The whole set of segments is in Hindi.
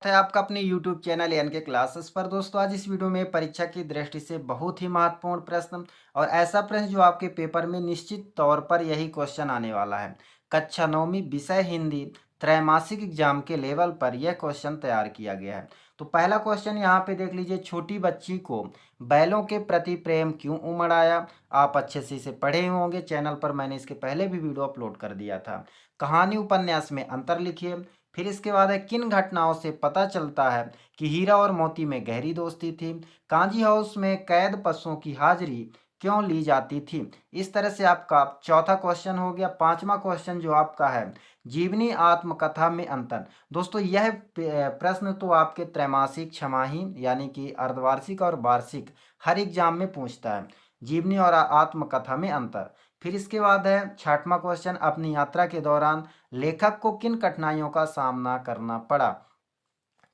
है आपका अपने YouTube चैनल एन के क्लासेस पर। दोस्तों आज इस वीडियो में परीक्षा की दृष्टि से बहुत ही महत्वपूर्ण प्रश्न और ऐसा प्रश्न जो आपके पेपर में निश्चित तौर पर यही क्वेश्चन आने वाला है। कक्षा 9वीं विषय हिंदी त्रैमासिक एग्जाम के लेवल पर यह क्वेश्चन तैयार किया गया है। तो पहला क्वेश्चन यहाँ पे देख लीजिए, छोटी बच्ची को बैलों के प्रति प्रेम क्यों उमड़ आया। आप अच्छे से इसे पढ़े ही होंगे, चैनल पर मैंने इसके पहले भी वीडियो अपलोड कर दिया था। कहानी उपन्यास में अंतर लिखिए। फिर इसके बाद है, किन घटनाओं से पता चलता है कि हीरा और मोती में गहरी दोस्ती थी। कांजी हाउस में कैद पशुओं की हाजिरी क्यों ली जाती थी। इस तरह से आपका चौथा क्वेश्चन हो गया। पांचवा क्वेश्चन जो आपका है, जीवनी आत्मकथा में अंतर। दोस्तों यह प्रश्न तो आपके त्रैमासिक, छमाही यानी कि अर्धवार्षिक और वार्षिक हर एग्जाम में पूछता है, जीवनी और आत्मकथा में अंतर। फिर इसके बाद है छठवां क्वेश्चन, अपनी यात्रा के दौरान लेखक को किन कठिनाइयों का सामना करना पड़ा।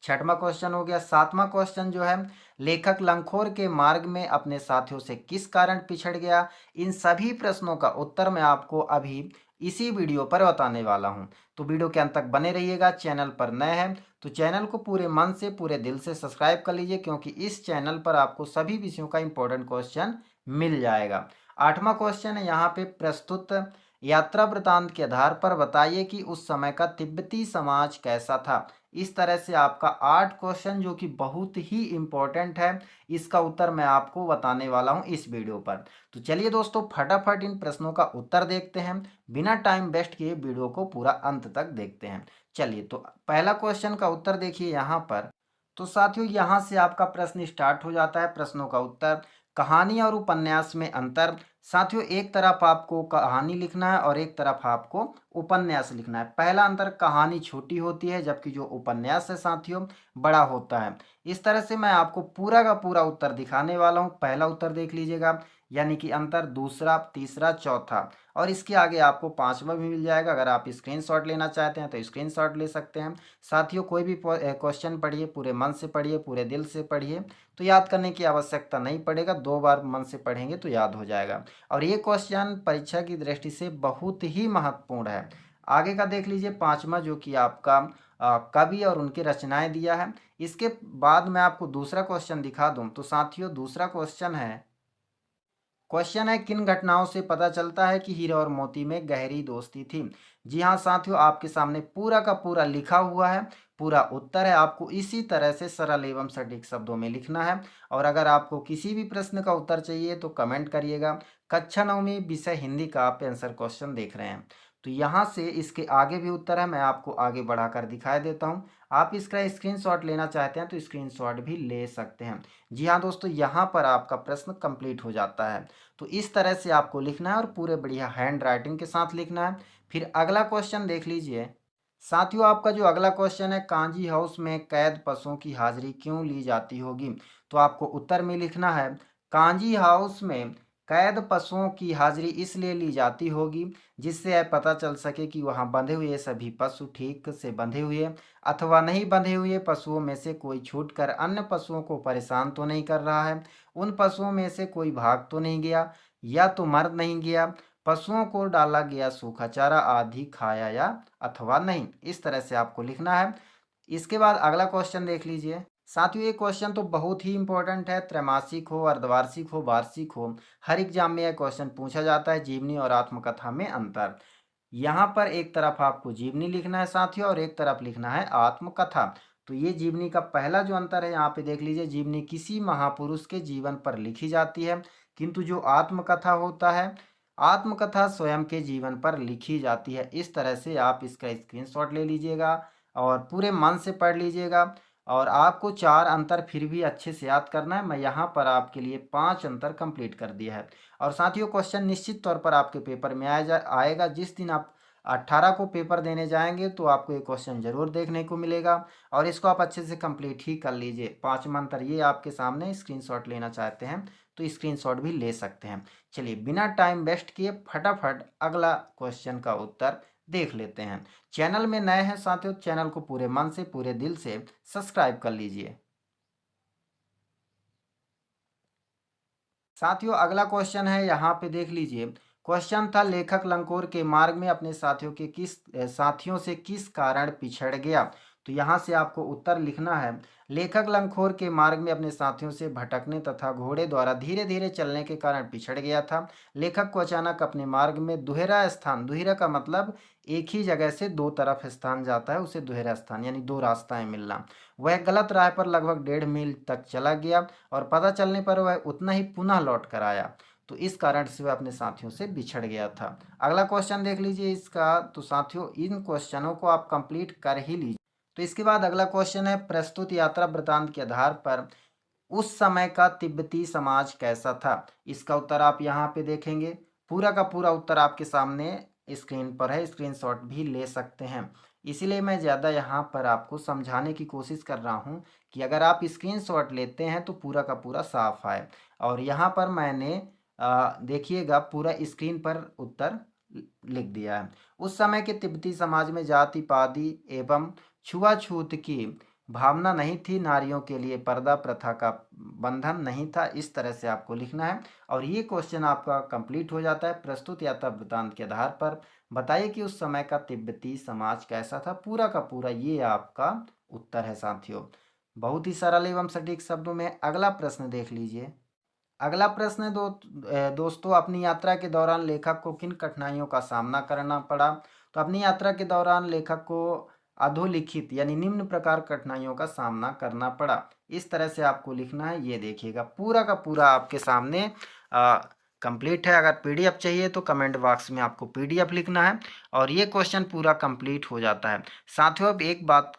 छठवां क्वेश्चन हो गया। सातवां क्वेश्चन जो है, लेखक लंगखोर के मार्ग में अपने साथियों से किस कारण पिछड़ गया। इन सभी प्रश्नों का उत्तर मैं आपको अभी इसी वीडियो पर बताने वाला हूं, तो वीडियो के अंत तक बने रहिएगा। चैनल पर नए हैं तो चैनल को पूरे मन से, पूरे दिल से सब्सक्राइब कर लीजिए, क्योंकि इस चैनल पर आपको सभी विषयों का इंपॉर्टेंट क्वेश्चन मिल जाएगा। आठवां क्वेश्चन है यहाँ पे, प्रस्तुत यात्रा वृतांत के आधार पर बताइए कि उस समय का तिब्बती समाज कैसा था। इस तरह से आपका 8 क्वेश्चन जो कि बहुत ही इंपॉर्टेंट है, इसका उत्तर मैं आपको बताने वाला हूं इस वीडियो पर। तो चलिए दोस्तों फटाफट इन प्रश्नों का उत्तर देखते हैं, बिना टाइम वेस्ट किए वीडियो को पूरा अंत तक देखते हैं। चलिए तो पहला क्वेश्चन का उत्तर देखिए यहाँ पर। तो साथियों यहाँ से आपका प्रश्न स्टार्ट हो जाता है। प्रश्नों का उत्तर, कहानी और उपन्यास में अंतर। साथियों एक तरफ आपको कहानी लिखना है और एक तरफ आपको उपन्यास लिखना है। पहला अंतर, कहानी छोटी होती है जबकि जो उपन्यास है साथियों बड़ा होता है। इस तरह से मैं आपको पूरा का पूरा उत्तर दिखाने वाला हूं। पहला उत्तर देख लीजिएगा, यानी कि अंतर, दूसरा, तीसरा, चौथा और इसके आगे आपको पांचवा भी मिल जाएगा। अगर आप स्क्रीनशॉट लेना चाहते हैं तो स्क्रीनशॉट ले सकते हैं। साथियों कोई भी क्वेश्चन पढ़िए, पूरे मन से पढ़िए, पूरे दिल से पढ़िए, तो याद करने की आवश्यकता नहीं पड़ेगा। 2 बार मन से पढ़ेंगे तो याद हो जाएगा। और ये क्वेश्चन परीक्षा की दृष्टि से बहुत ही महत्वपूर्ण है। आगे का देख लीजिए, पांचवा जो कि आपका कवि और उनकी रचनाएं दिया है। इसके बाद मैं आपको दूसरा क्वेश्चन दिखा दूं तो साथियों दूसरा क्वेश्चन है, किन घटनाओं से पता चलता है कि हीरा और मोती में गहरी दोस्ती थी। जी हाँ साथियों, आपके सामने पूरा का पूरा लिखा हुआ है, पूरा उत्तर है। आपको इसी तरह से सरल एवं सटीक शब्दों में लिखना है। और अगर आपको किसी भी प्रश्न का उत्तर चाहिए तो कमेंट करिएगा। कक्षा 9वीं विषय हिंदी का आप आंसर क्वेश्चन देख रहे हैं, तो यहाँ से इसके आगे भी उत्तर है, मैं आपको आगे बढ़ाकर दिखाई देता हूँ। आप इसका स्क्रीनशॉट लेना चाहते हैं तो स्क्रीनशॉट भी ले सकते हैं। जी हाँ दोस्तों, यहाँ पर आपका प्रश्न कंप्लीट हो जाता है। तो इस तरह से आपको लिखना है और पूरे बढ़िया हैंड राइटिंग के साथ लिखना है। फिर अगला क्वेश्चन देख लीजिए। साथियों आपका जो अगला क्वेश्चन है, कांजी हाउस में कैद पशुओं की हाजिरी क्यों ली जाती होगी। तो आपको उत्तर में लिखना है, कांजी हाउस में कैद पशुओं की हाजिरी इसलिए ली जाती होगी जिससे यह पता चल सके कि वहां बंधे हुए सभी पशु ठीक से बंधे हुए अथवा नहीं बंधे हुए पशुओं में से कोई छूटकर अन्य पशुओं को परेशान तो नहीं कर रहा है, उन पशुओं में से कोई भाग तो नहीं गया या तो मर नहीं गया, पशुओं को डाला गया सूखा चारा आदि खाया या अथवा नहीं। इस तरह से आपको लिखना है। इसके बाद अगला क्वेश्चन देख लीजिए। साथियों ये क्वेश्चन तो बहुत ही इंपॉर्टेंट है, त्रैमासिक हो, अर्धवार्षिक हो, वार्षिक हो, हर एग्जाम में यह क्वेश्चन पूछा जाता है, जीवनी और आत्मकथा में अंतर। यहाँ पर एक तरफ आपको जीवनी लिखना है साथियों और एक तरफ लिखना है आत्मकथा। तो ये जीवनी का पहला जो अंतर है यहाँ पे देख लीजिए, जीवनी किसी महापुरुष के जीवन पर लिखी जाती है, किंतु जो आत्मकथा होता है, आत्मकथा स्वयं के जीवन पर लिखी जाती है। इस तरह से आप इसका स्क्रीनशॉट ले लीजिएगा और पूरे मन से पढ़ लीजिएगा। और आपको 4 अंतर फिर भी अच्छे से याद करना है। मैं यहाँ पर आपके लिए 5 अंतर कंप्लीट कर दिया है। और साथियों क्वेश्चन निश्चित तौर पर आपके पेपर में आएगा। जिस दिन आप 18 को पेपर देने जाएंगे तो आपको ये क्वेश्चन जरूर देखने को मिलेगा और इसको आप अच्छे से कंप्लीट ही कर लीजिए। 5वां अंतर ये आपके सामने, स्क्रीनशॉट लेना चाहते हैं तो स्क्रीनशॉट भी ले सकते हैं। चलिए बिना टाइम वेस्ट किए फटाफट अगला क्वेश्चन का उत्तर देख लेते हैं। चैनल में नए हैं साथियों, चैनल को पूरे मन से, पूरे दिल से सब्सक्राइब कर लीजिए। साथियों अगला क्वेश्चन है, यहाँ पे देख लीजिए। क्वेश्चन था, लेखक लंकोर के मार्ग में अपने साथियों से किस कारण पिछड़ गया। तो यहाँ से आपको उत्तर लिखना है, लेखक लंगखोर के मार्ग में अपने साथियों से भटकने तथा घोड़े द्वारा धीरे धीरे चलने के कारण पिछड़ गया था। लेखक को अचानक अपने मार्ग में दुहरा स्थान, दुहरा का मतलब एक ही जगह से दो तरफ स्थान जाता है, उसे दुहरा स्थान यानी दो रास्ताएं मिलना। वह गलत राह पर लगभग 1.5 मील तक चला गया और पता चलने पर वह उतना ही पुनः लौट कर आया। तो इस कारण से वह अपने साथियों से बिछड़ गया था। अगला क्वेश्चन देख लीजिए इसका। तो साथियों इन क्वेश्चनों को आप कंप्लीट कर ही लीजिए। तो इसके बाद अगला क्वेश्चन है, प्रस्तुत यात्रा वृत्तांत के आधार पर उस समय का तिब्बती समाज कैसा था। इसका उत्तर आप यहाँ पे देखेंगे। पूरा का पूरा उत्तर आपके सामने स्क्रीन पर है, स्क्रीनशॉट भी ले सकते हैं। इसीलिए मैं ज़्यादा यहाँ पर आपको समझाने की कोशिश कर रहा हूँ कि अगर आप स्क्रीनशॉट लेते हैं तो पूरा का पूरा साफ आए। और यहाँ पर मैंने देखिएगा पूरा स्क्रीन पर उत्तर लिख दिया है। उस समय के तिब्बती समाज में जाति पाति एवं छुआछूत की भावना नहीं थी, नारियों के लिए पर्दा प्रथा का बंधन नहीं था। इस तरह से आपको लिखना है और ये क्वेश्चन आपका कंप्लीट हो जाता है। प्रस्तुत यात्रा वृत्तांत के आधार पर बताइए कि उस समय का तिब्बती समाज कैसा था। पूरा का पूरा ये आपका उत्तर है साथियों, बहुत ही सरल एवं सटीक शब्दों में। अगला प्रश्न देख लीजिए। अगला प्रश्न है दोस्तों, अपनी यात्रा के दौरान लेखक को किन कठिनाइयों का सामना करना पड़ा। तो अपनी यात्रा के दौरान लेखक को अधोलिखित यानी निम्न प्रकार कठिनाइयों का सामना करना पड़ा। इस तरह से आपको लिखना है। ये देखिएगा पूरा का पूरा आपके सामने कंप्लीट है। अगर पीडीएफ चाहिए तो कमेंट बॉक्स में आपको पीडीएफ लिखना है और ये क्वेश्चन पूरा कंप्लीट हो जाता है। साथियों अब एक बात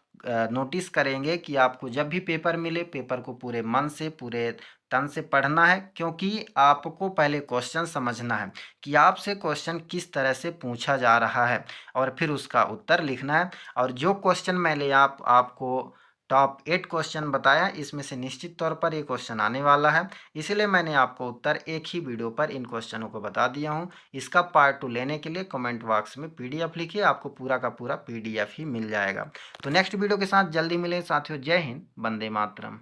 नोटिस करेंगे कि आपको जब भी पेपर मिले, पेपर को पूरे मन से पूरे तन से पढ़ना है, क्योंकि आपको पहले क्वेश्चन समझना है कि आपसे क्वेश्चन किस तरह से पूछा जा रहा है और फिर उसका उत्तर लिखना है। और जो क्वेश्चन मैंने आपको टॉप 8 क्वेश्चन बताया, इसमें से निश्चित तौर पर ये क्वेश्चन आने वाला है। इसीलिए मैंने आपको उत्तर एक ही वीडियो पर इन क्वेश्चनों को बता दिया हूँ। इसका पार्ट 2 लेने के लिए कमेंट बॉक्स में पीडीएफ लिखिए, आपको पूरा का पूरा पीडीएफ ही मिल जाएगा। तो नेक्स्ट वीडियो के साथ जल्दी मिलें साथियों। जय हिंद, वंदे मातरम।